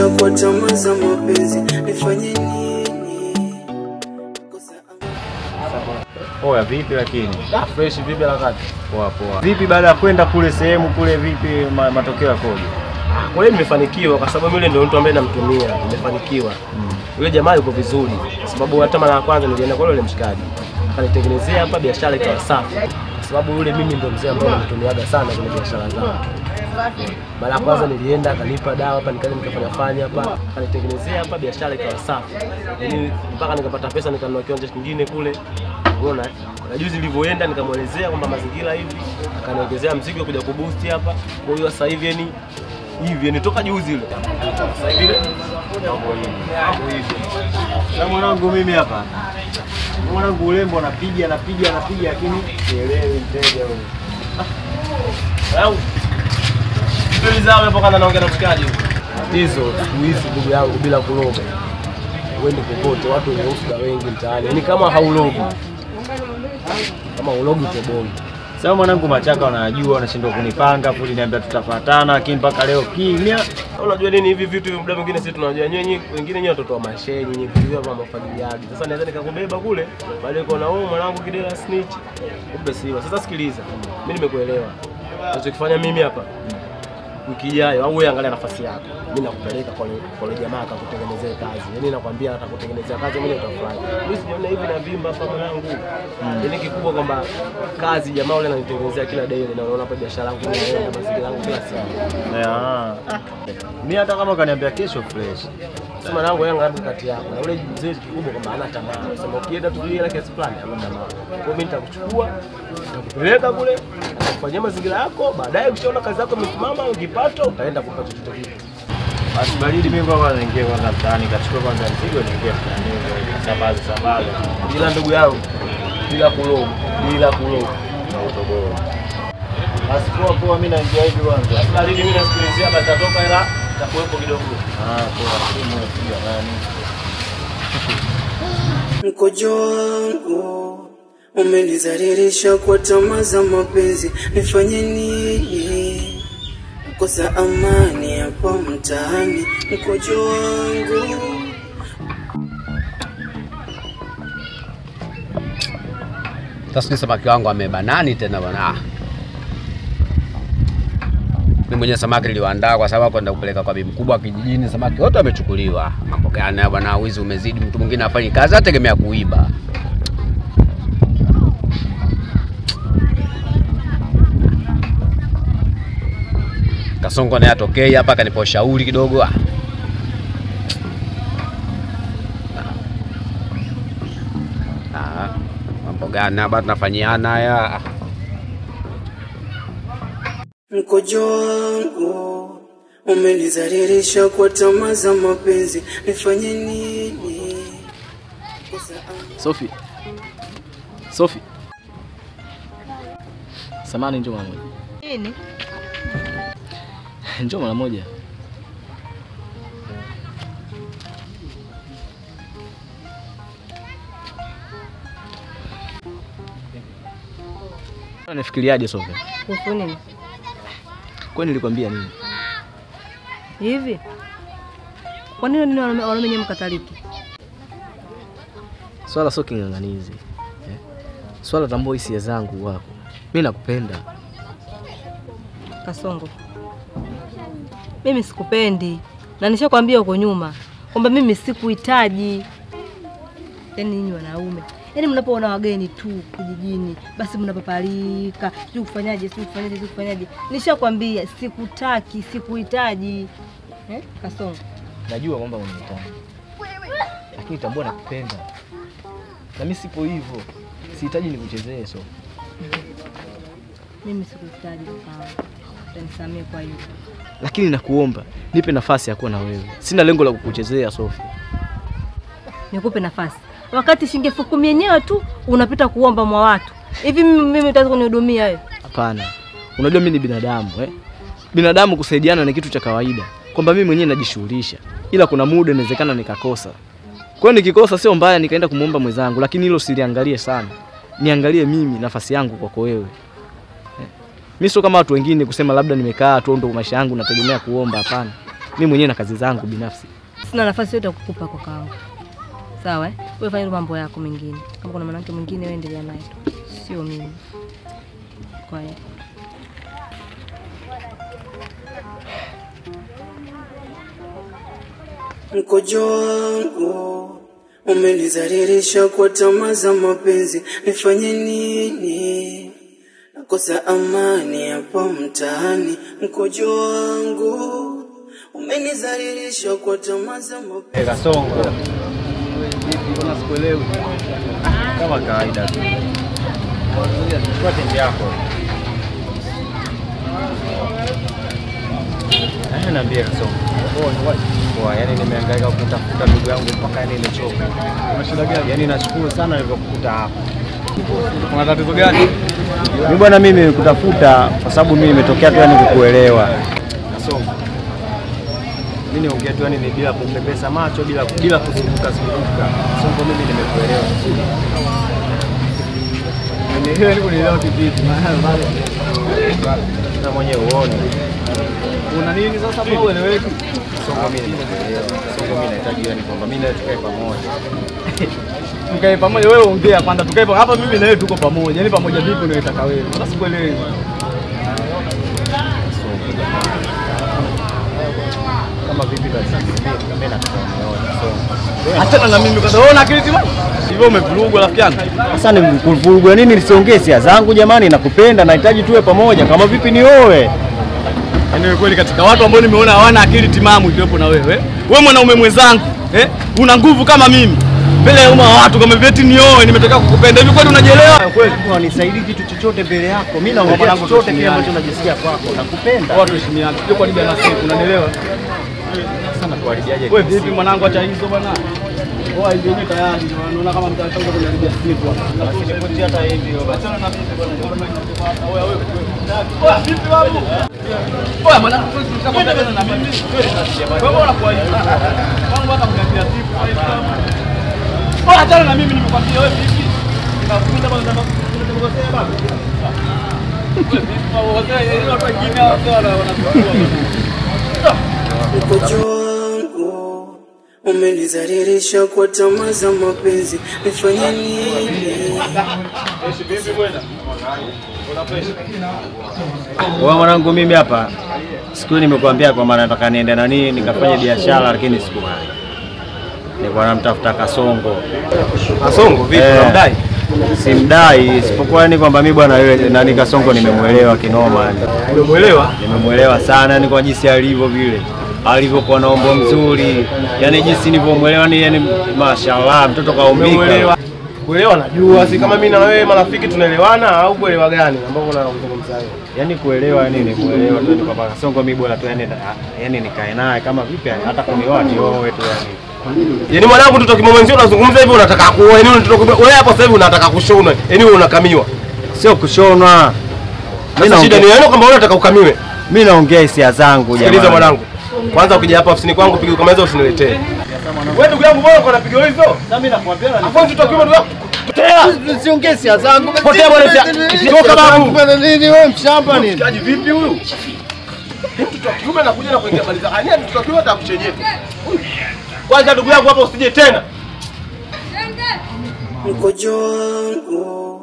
Umenizalilisha kwa tamaa za mapenzi, nifanye nini? Oya vipi lakini? Fresh vipi harakati? Poa poa. Vipi baada ya kwenda kule sehemu kule vipi matokeo yakoje? Kwa hiyo nimefanikiwa kwa sababu yule ndio mtu ambaye namtumia, nimefanikiwa. Yule jamaa yuko vizuri sababu hata mara ya kwanza nilienda kwa yule mshikaji. Akanitengenezea hapa biashara ikawa safi. Kwa sababu yule mimi ndio mzee ambaye namtumiaga sana kwenye biashara zangu. Mara ya kwanza nilienda akanipa dawa hapa nikaanza nikafanya hapa. Akanitengenezea hapa biashara ikawa safi. Yaani mpaka nikapata pesa nikanunua kiwanja kingine kule. Unaona? Na juzi nilivyoenda nikamuelezea kwamba mazingira hivi, akaniongezea mzigo kuja kuboost hapa. Kwa hiyo sasa hivi hivi nitoka juzi ile. Sasa hivi Mambo hivi. Na mwanangu mimi hapa. Mwanangu urembo anapiga lakini sielewi mteja huyo. Au ndio zao hapo kana naongea na mshikaji. Hizo siku hizi ndugu yangu bila kuloga. Uende popote watu wenye ufuga wengi mtaani. Yaani kama haulogi. Kama ulogi toboi. Sasa mwanangu Machaka unajua unashindwa kunipanga puli niambia tutafuatana lakini mpaka leo kimya. Unajua nini hivi vitu muda mwingine sisi tunajua wengine nyinyi watoto wa mashehe nyinyi kujua kama familiari. Sasa naweza nikakubeba kule baadaye ukaona wewe mwanangu kidela snitch. Kumbe siwa. Sasa sikiliza. Mimi nimekuelewa. Unachokifanya mimi hapa wiki ijayo au wewe angalia nafasi yako. Mimi nakupeleka kwa jamaa akakutengenezea kazi. Yaani nakwambia atakutengenezea kazi mwenyewe utafurahi. Mimi sijaona hivi na vimba hapa mwanangu. Yaani kikubwa kwamba kazi jamaa yule ananitengenezea kila day na unaona hapa biashara yangu na mazingira yangu kila siku. Mimi hata kama kaniambia kesho fresh. Sasa mwanangu yanga hapo kati yako. Na ule mzee kikubwa kwamba hana tamaa. Sema ukienda tu ile kiasi fulani hana tamaa. Kwa mimi nitakuchukua, nitakupeleka kule, kufanyia mazingira yako, baadaye ukishaona kazi yako imesimama, ukipata utaenda kupata chochote kile. Basi baridi mimi kwanza niingie kwanza mtaani, kachukua kwanza mzigo niingie mtaani, sababu. Bila ndugu yangu, bila kuloga. Na utoboro. Basi poa mimi naingia hivi kwanza. Baridi mimi nasikilizia basi tatoka hela itakuwepo kidogo. Poa simu pia nani. Mkojo wangu umenizalilisha kwa tamaa za mapenzi, nifanye nini? Kosa amani hapa mtaani, mkojo wangu. Sasa samaki wangu amebanani tena bwana. Mimi mwenye samaki niliandaa kwa sababu kwenda kupeleka kwa bibi mkubwa kijijini, samaki wote wamechukuliwa. Mambo gani bwana, wizi umezidi, mtu mwingine afanye kazi ategemea kuiba. Kasongo naye atokei hapa kanipa ushauri kidogo. Mambo gani hapa tunafanyiana haya? Mkojo wangu umenizalilisha kwa tamaa za mapenzi, nifanye nini? Sophie. Samani njoo mara moja. Nini? Njoo mara moja. Unafikiriaje Sophie? Kuhusu nini? Kwani nilikwambia nini? Hivi? Kwa nini wanamenye mkataliki? Swala sio king'ang'anizi. Swala tambua hisia zangu wako. Mimi nakupenda. Kasongo. Mimi sikupendi. Na nishakwambia uko nyuma kwamba mimi sikuhitaji. Yaani nyinyi wanaume, yaani mnapoona wageni tu kijijini, basi mnapapalika, sio kufanyaje. Nishakwambia sikutaki, sikuhitaji. Kasongo. Najua kwamba unanihitaji. Lakini tambua nakupenda. Na mimi sipo hivyo. Sihitaji nikuchezee so. Mimi sikuhitaji kama. Utanisamee kwa hiyo. Lakini nakuomba, nipe nafasi ya kuwa na wewe. Sina lengo la kukuchezea Sophie. Nikupe nafasi. Wakati shilingi 10,000 yenyewe tu unapita kuomba mwa watu. Hivi mimi utaanza kunihudumia wewe? Hapana. Unajua mimi ni binadamu, Binadamu kusaidiana ni kitu cha kawaida. Kwamba mimi mwenyewe najishughulisha. Ila kuna muda inawezekana nikakosa. Kwa hiyo nikikosa sio mbaya nikaenda kumuomba mwenzangu, lakini hilo siliangalie sana. Niangalie mimi nafasi yangu kwako wewe. Mimi sio kama watu wengine kusema labda nimekaa tu ndo maisha yangu nategemea kuomba, hapana. Mimi mwenyewe na kazi zangu binafsi. Sina nafasi yote ya kukupa kwa kaangu. Sawa eh? Wewe fanya mambo yako mengine. Kama kuna mwanamke mwingine wewe endelea naye tu. Sio mimi. Kwa hiyo mkojo wangu umenizalilisha kwa tamaa za mapenzi, nifanye nini? Nakosa amani hapa mtaani. Mkojo wangu umenizalilisha kwa tamaa za mapenzi. Kasongo. Mbona sikuelewi? Kama kawaida tu. Chukua tembe yako. Niambie Kasongo. Poa, yani nimehangaika kutafuta ndugu yangu mpaka yani nimechoka. Una shida gani? Yani nashukuru sana nilivyokukuta hapa. Kuna tatizo gani? Mimi bwana, mimi nimekutafuta kwa sababu mimi nimetokea tu yani kukuelewa. Kasongo. Mimi niongea tu yani ni bila kupepesa macho, bila kuzunguka. Kasongo, mimi nimekuelewa. Nielewe kunielewa kivipi? Na mwenyewe uone. Una nini sasa bro, ueleweki? Kasongo, mimi nimekuelewa. Kasongo, mimi nahitaji yani kwamba mimi na tukae pamoja. Tukae pamoja, wewe ongea kwanza, tukae pamoja. Hapa mimi na wewe tuko pamoja. Yaani pamoja vipi unayotaka wewe? Sasa sikuelewi. Kama vipi basi? Mimi nataka unione Kasongo. Achana na mimi kwanza. Wewe una akili timamu? Hivyo umevurugwa rafiki yangu. Sasa ni kuvurugwa nini? Nisiongee sia zangu jamani, nakupenda, nahitaji tuwe pamoja. Kama vipi nioe? Yaani kweli katika watu ambao nimeona hawana akili timamu ikiwepo na wewe. Wewe mwanaume mwenzangu, una nguvu kama mimi. Mbele ya watu kama vile nioe, nimetaka kukupenda. Hivi kweli unajielewa? Kweli. Unisaidie kitu chochote mbele yako. Mimi naongea chochote kile ambacho unajisikia kwako. Nakupenda. Watu heshimiana. Sio kwa bibi anasema, unanielewa? Sana kuharibiaje? Wewe vipi mwanangu, acha hizo bwana. Oa hivi ni tayari. Unaona kama mtachanga kuniharibia siku hapa. Usinikutie hata hivi baba. Achana na mimi bwana. Oa wewe. Oa vipi babu? Oa mwanangu, tutakapata na mimi. Wewe unakuwa hivi. Wangu hata kuniharibia siku. Oa achana na mimi, nimekwambia wewe vipi? Ninakuita bwana, tunakosea baba. Wewe vipi babu? Wazee watu wengine wanachukua. Mkojo wangu umenizalilisha kwa tamaa za mapenzi, nifanye nini? Wewe mwanangu, mimi hapa siku nimekuambia kwamba nataka niende na nini nikafanye biashara, lakini sikuwahi. Nilikuwa namtafuta Kasongo. Kasongo vipi unamdai? Simdai, isipokuwa ni kwamba mimi bwana yule nani Kasongo nimemuelewa kinoma yani. Umemuelewa? Nimemuelewa sana ni kwa jinsi alivyo vile. Alivyokuwa na umbo mzuri. Yaani jinsi nilivyomuelewa ni yani mashallah mtoto kaumbika. Kuelewa najua, si kama mimi na wewe marafiki tunaelewana au kuelewa gani ambao unazungumza wewe? Yaani kuelewa yani nimemuelewa tu kwamba Kasongo mimi bora tu yani nikae naye kama vipi hata kunioa nioe tu yani. Yaani mwanangu mtoto kimomenzio unazungumza hivi unataka kuoa, yaani wewe hapo sasa hivi unataka kushonwa, yaani wewe unakamiwa. Sio kushonwa. Mimi shida ni wewe kwamba wewe unataka ukamiwe. Mimi naongea hisia zangu jamani. Sikiliza mwanangu. Kwanza ukija hapa ofisini kwangu piga kama hizo usiniletee. Wewe ndugu yangu wewe uko unapiga hizo? Sasa mimi nakwambia Afu mtoto kiume ndugu yangu. Potea. siongee hisia zangu. Potea bwana sia. Toka babu. Kwa nini wewe mshamba nini? Mshikaji vipi huyu? Mtoto kiume anakuja na kuingia maliza. Ani mtoto kiume atakuchenyeka. Kwanza ndugu yangu hapa usije tena. Mkojo wangu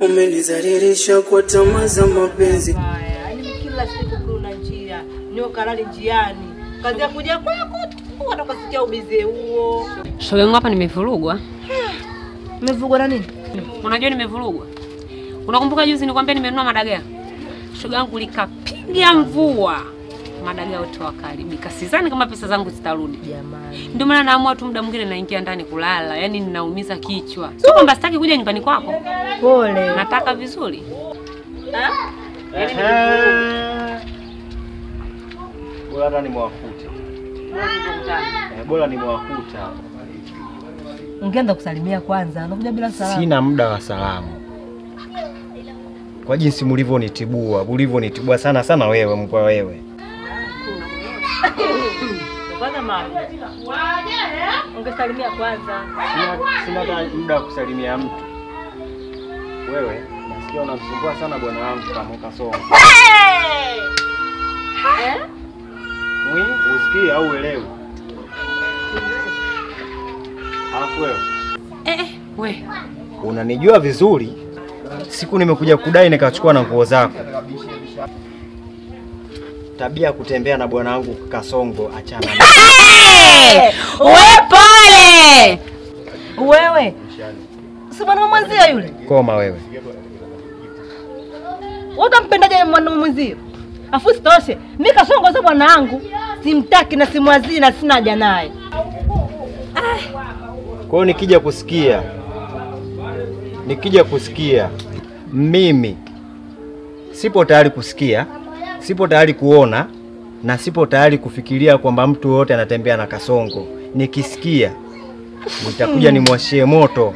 umenizalilisha kwa tamaa za mapenzi. Yaani kila siku kuna njia, nyoka lali njiani. Kazi ya kuja kwako tu atakasikia ubize huo. Shoga yangu hapa nimevurugwa. Umevurugwa na nini? Unajua nimevurugwa. Unakumbuka juzi nikwambia nimenunua madagaa? Shoga yangu likapiga mvua. Madagaa yote wakaribika. Sidhani kama pesa zangu zitarudi. Jamani. Ndio maana naamua tu muda mwingine naingia ndani kulala. Yaani ninaumiza kichwa. Sio kwamba sitaki kuja nyumbani kwako. Pole. Nataka vizuri. Bora hata nimewafute. Bora nimewafute. Ungeanza kusalimia kwanza. Unakuja bila salamu. Sina muda wa salamu. Kwa jinsi mlivyonitibua sana sana wewe mkwa wewe. Kwanza mama. Ungesalimia kwanza. Sina hata muda wa kusalimia mtu. Wewe nasikia unamsumbua sana bwana wangu kama Kasongo. Usikie au uelewe? Alafu wewe we unanijua vizuri. Siku nimekuja kudai nikachukua na nguo zako. Tabia ya kutembea na bwana wangu Kasongo achana. We pole. Wewe. Si bwana mwenzio yule? Koma wewe. Utampendaje mwana mwenzio? Afu sitoshe, mimi Kasongo sio bwana wangu. Simtaki na simwazii na sina haja naye. Kwa hiyo nikija kusikia mimi sipo tayari kusikia, sipo tayari kuona na sipo tayari kufikiria kwamba mtu yote anatembea na Kasongo. Nikisikia nitakuja nimwashie moto.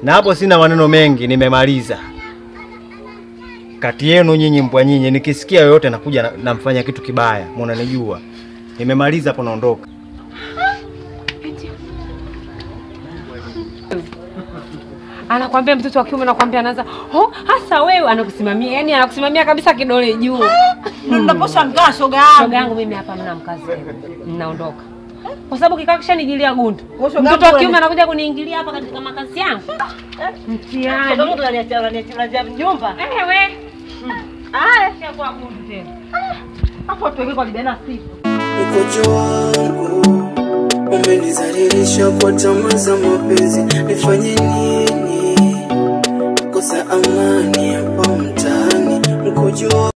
Na hapo sina maneno mengi, nimemaliza. Kati yenu nyinyi mbwa nyinyi, nikisikia yoyote nakuja namfanya kitu kibaya, mnanijua. Nimemaliza hapo, naondoka. anakuambia mtoto wa kiume, anakuambia anaanza hasa wewe, anakusimamia, yani anakusimamia kabisa kidole juu. Ninaposhangaa shoga yangu mimi hapa mna mkazi, ninaondoka kwa sababu kikao kishanijilia gundu. Mtoto wa kiume anakuja kuniingilia hapa katika makazi yangu. Mtiani ndio mtu ananiacha nyumba. Wewe sio kwa gundu tena. Hapo tuweke kwa bidana siku. Mkojo wangu umenizalilisha kwa tamaa za mapenzi. Nifanye nini? Kosa amani hapa mtaani. Mkojo